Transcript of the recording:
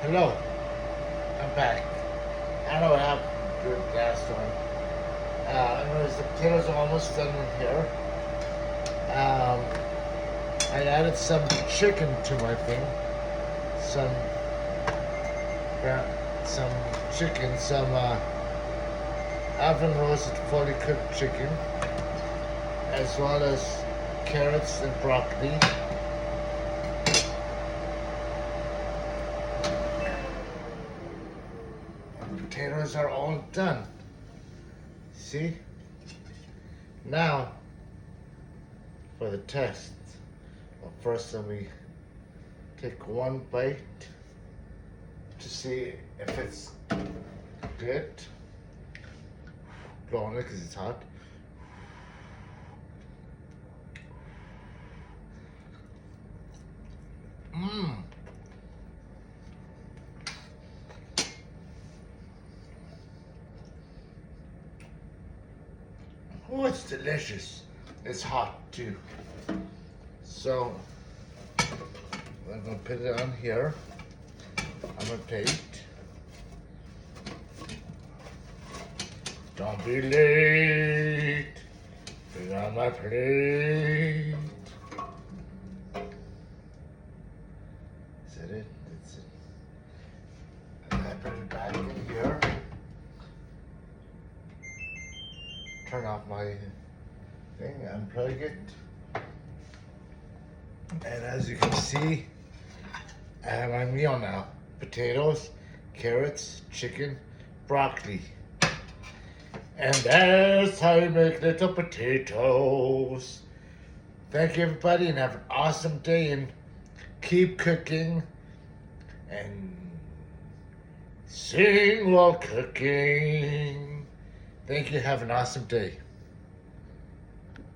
Hello, I'm back. I know what happened to the last one. Anyways, the potatoes are almost done in here. Um, I added some chicken to my thing. Some, some chicken, some oven roasted fully cooked chicken, as well as carrots and broccoli. Potatoes are all done. See? Now, for the test. Well, first let me take one bite to see if it's good. Blow on it because it's hot. Mmm. Oh, it's delicious. It's hot too. So, I'm gonna put it on here on my plate. Don't be late. Put it on my plate. Is that it? That's it. And I put it back in here. Turn off my thing, unplug it. And as you can see, I have my meal now. Potatoes, carrots, chicken, broccoli. And that's how you make little potatoes. Thank you everybody and have an awesome day and keep cooking and sing while cooking. Thank you, have an awesome day.